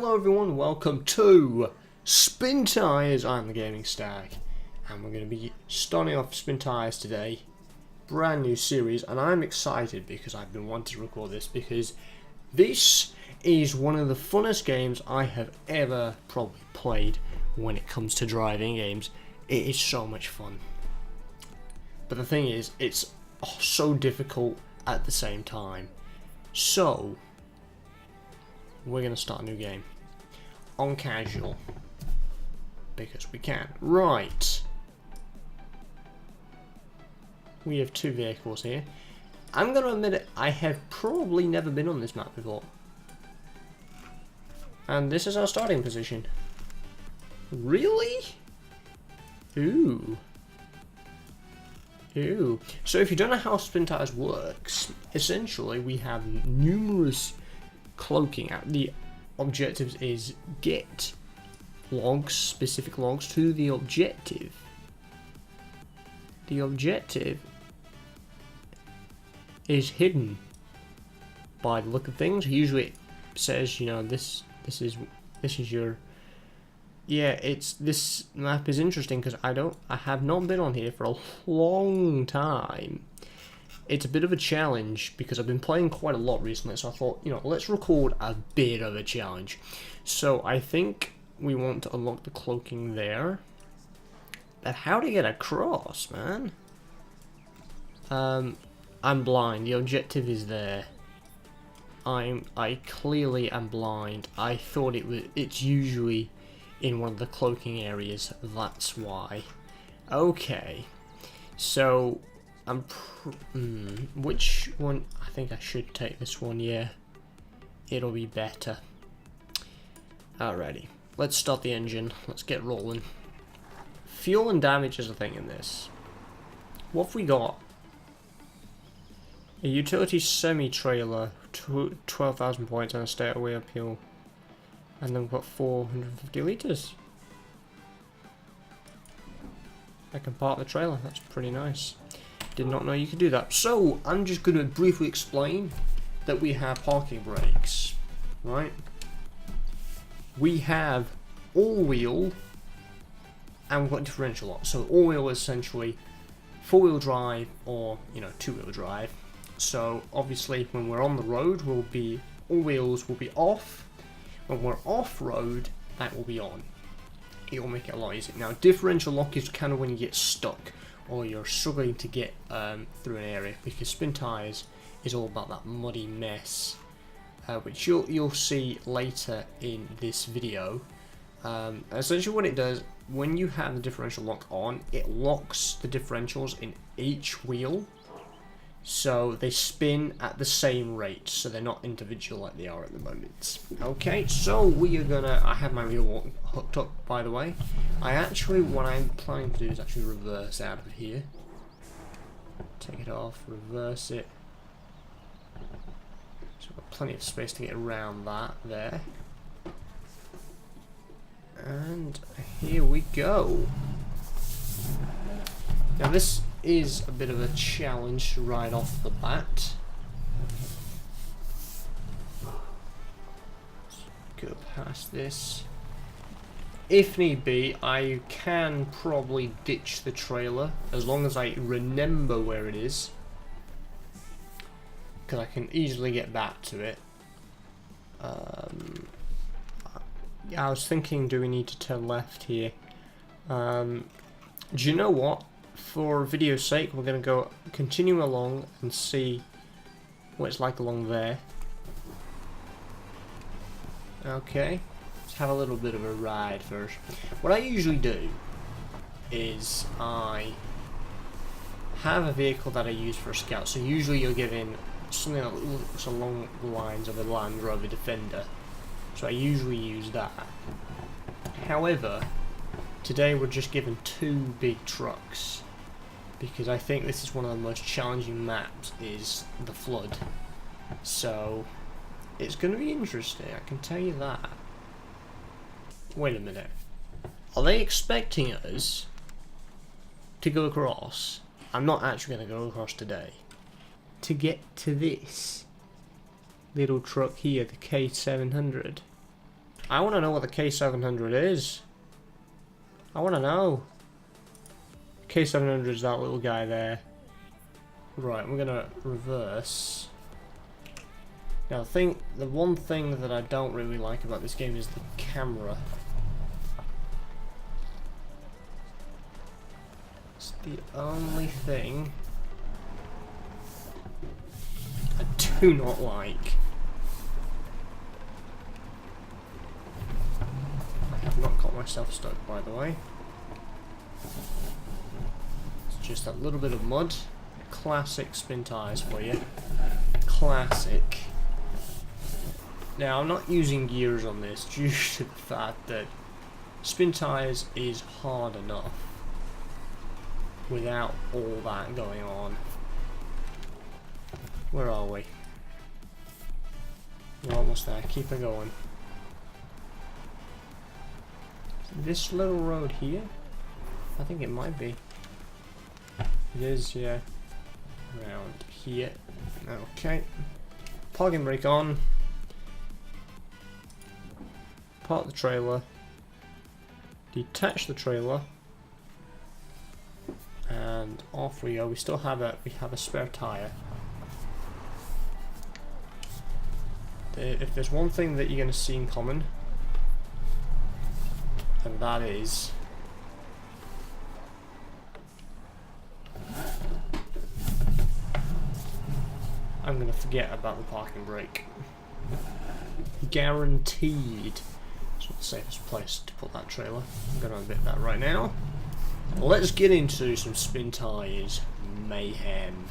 Hello everyone, welcome to Spintires. I'm the Gaming Stag, and we're going to be starting off Spintires today. Brand new series, and I'm excited because I've been wanting to record this because this is one of the funnest games I have ever probably played when it comes to driving games. It is so much fun. But the thing is, it's so difficult at the same time. So we're going to start a new game on casual because we can. Right, we have two vehicles here. I'm going to admit it, I have probably never been on this map before, and this is our starting position. Really? Ooh. So if you don't know how Spintires works, essentially we have numerous cloaking. The objectives is get logs, specific logs to the objective. The objective is hidden by the look of things. Usually it says, you know, this is your, yeah, this map is interesting because I have not been on here for a long time. It's a bit of a challenge because I've been playing quite a lot recently, so I thought, you know, let's record a bit of a challenge. So I think we want to unlock the cloaking there. But how to get across, man? I'm blind. The objective is there. I clearly am blind. I thought it's usually in one of the cloaking areas. That's why. Okay. So which one? I think I should take this one. Yeah, it'll be better. Alrighty, let's start the engine. Let's get rolling. Fuel and damage is a thing in this. What have we got? A utility semi-trailer, 12,000 points, and a stay-away uphill. And then we've got 450 litres. I can park the trailer, that's pretty nice. Did not know you could do that. So, I'm just going to briefly explain that we have parking brakes, right? We have all-wheel, and we've got differential lock. So, all-wheel is essentially four-wheel drive or, you know, two-wheel drive. So, obviously, when we're on the road, all wheels will be off. When we're off-road, that will be on. It will make it a lot easier. Now, differential lock is kind of when you get stuck or you're struggling to get through an area, because Spintires is all about that muddy mess, which you'll see later in this video. Essentially what it does, when you have the differential lock on, it locks the differentials in each wheel, so they spin at the same rate, so they're not individual like they are at the moment. Okay, so we are gonna, I have my wheel hooked up, by the way. What I'm planning to do is actually reverse out of here. Take it off, reverse it. So we've got plenty of space to get around that there. And here we go. Now this is a bit of a challenge right off the bat. Let's go past this. If need be, I can probably ditch the trailer as long as I remember where it is, because I can easily get back to it. Yeah, I was thinking, do we need to turn left here? Do you know what? For video's sake, we're going to go continue along and see what it's like along there. Okay, let's have a little bit of a ride first. What I usually do is I have a vehicle that I use for a scout. So usually you're given something that looks along the lines of a Land Rover Defender. So I usually use that. However, today we're just given two big trucks, because I think this is one of the most challenging maps, is the flood. So it's going to be interesting, I can tell you that. Wait a minute. Are they expecting us to go across? I'm not actually going to go across today. To get to this little truck here, the K700. I want to know what the K700 is. I want to know. K700 is that little guy there. Right, we're gonna reverse. Now, the one thing that I don't really like about this game is the camera. It's the only thing I do not like. I have not got myself stuck, by the way. It's just that little bit of mud. Classic Spintires for you. Classic. Now, I'm not using gears on this due to the fact that Spintires is hard enough without all that going on. Where are we? We're almost there. Keep it going. This little road here? I think it might be. It is, yeah. Around here. Okay. Parking brake on. Park the trailer. Detach the trailer. And off we go. We still have a spare tire. If there's one thing that you're going to see in common, and that is I'm going to forget about the parking brake. Guaranteed. It's not the safest place to put that trailer. I'm going to unbit that right now. Let's get into some Spintires mayhem.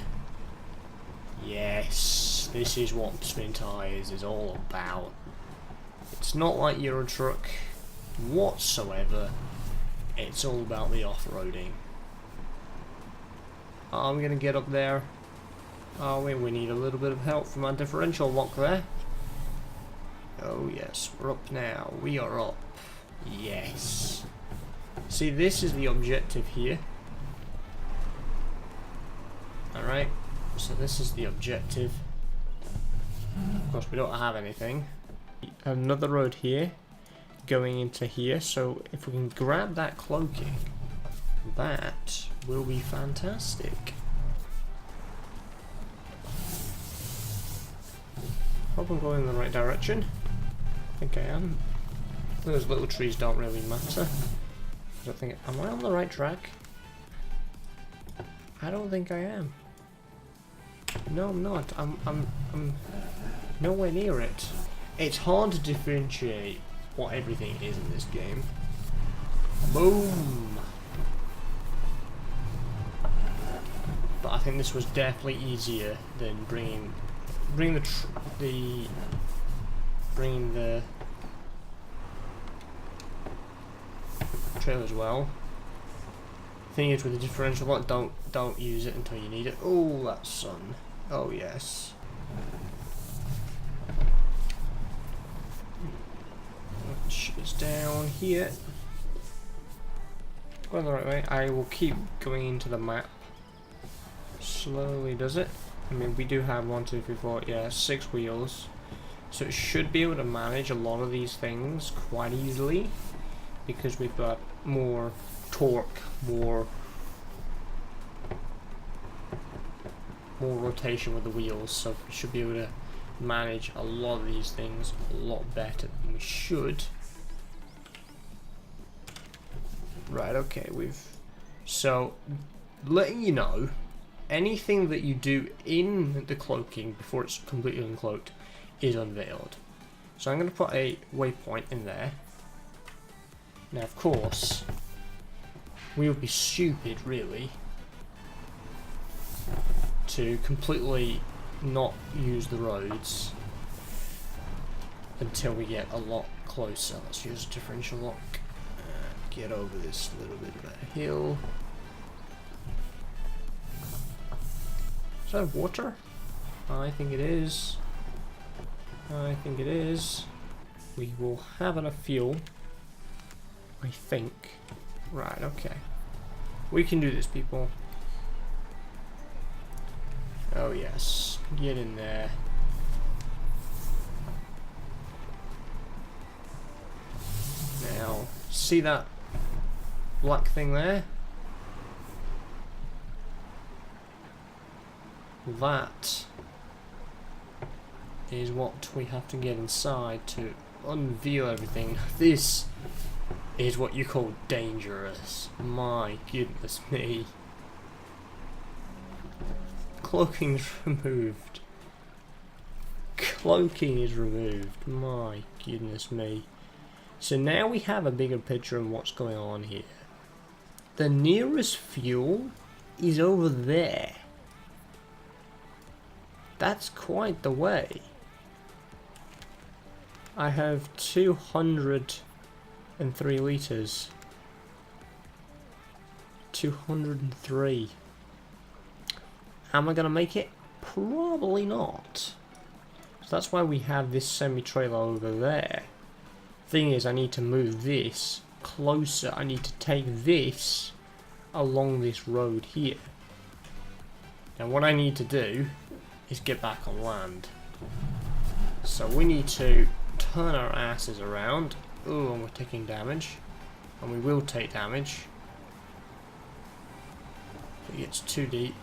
Yes, this is what Spintires is all about. It's not like Euro Truck whatsoever. It's all about the off-roading. Are we going to get up there? Are we? We need a little bit of help from our differential lock there. Oh yes, we're up now. We are up. Yes. See, this is the objective here. Alright, so this is the objective. Of course, we don't have anything. Another road here, going into here, so if we can grab that cloaking, that will be fantastic. Hope I'm going in the right direction. I think I am. Those little trees don't really matter. I don't think. Am I on the right track? I don't think I am. No, I'm not. I'm nowhere near it. It's hard to differentiate what everything is in this game. Boom. But I think this was definitely easier than bringing the trailer as well. Thing is, with the differential lock, don't use it until you need it. Oh, that sun. Oh yes. Which is down here. Going the right way. I will keep going into the map. Slowly does it. I mean, we do have 1, 2, 3, 4, yeah, 6 wheels. So it should be able to manage a lot of these things quite easily. Because we've got more torque, more rotation with the wheels, so we should be able to manage a lot of these things a lot better than we should. Right, okay, so letting you know, anything that you do in the cloaking before it's completely uncloaked is unveiled. So I'm going to put a waypoint in there. Now, of course, we would be stupid, really, to completely not use the roads until we get a lot closer. Let's use a differential lock. Get over this little bit of a hill. Is that water? I think it is. I think it is. We will have enough fuel, I think. Right, okay. We can do this, people. Oh yes, get in there. See that black thing there? That is what we have to get inside to unveil everything. This is what you call dangerous. My goodness me. Cloaking's removed. Cloaking is removed. My goodness me. So now we have a bigger picture of what's going on here. The nearest fuel is over there. That's quite the way. I have 203 litres. 203. Am I going to make it? Probably not. So that's why we have this semi-trailer over there. Thing is, I need to move this closer. I need to take this along this road here. And what I need to do is get back on land. So we need to turn our asses around. Oh, and we're taking damage. And we will take damage. If it gets too deep.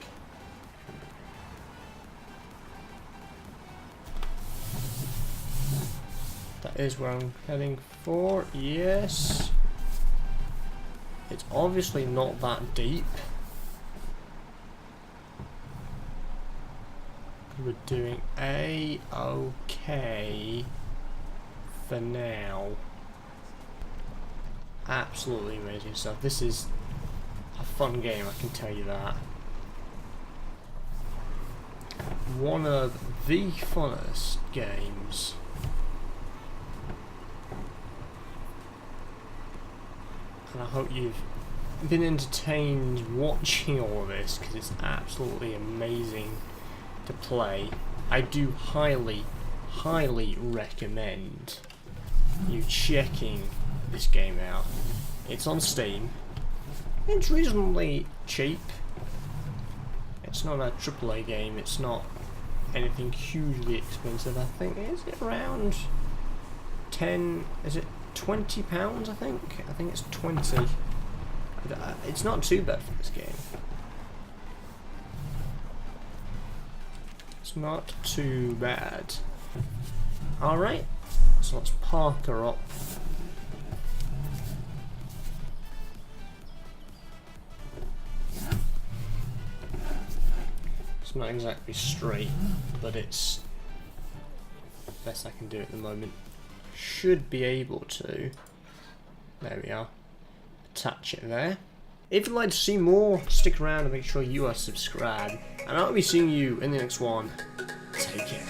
That is where I'm heading for. Yes. It's obviously not that deep. We're doing A-okay for now. Absolutely amazing stuff. This is a fun game, I can tell you that. One of the funnest games. And I hope you've been entertained watching all of this, because it's absolutely amazing to play. I do highly recommend you checking this game out. It's on Steam. It's reasonably cheap. It's not a AAA game. It's not anything hugely expensive. I think, is it around 10? Is it £20? I think it's 20. It's not too bad for this game. It's not too bad. Alright, so let's park her up. It's not exactly straight, but it's the best I can do at the moment. Should be able to, there we are, attach it there. If you'd like to see more, stick around and make sure you are subscribed. And I'll be seeing you in the next one. Take care.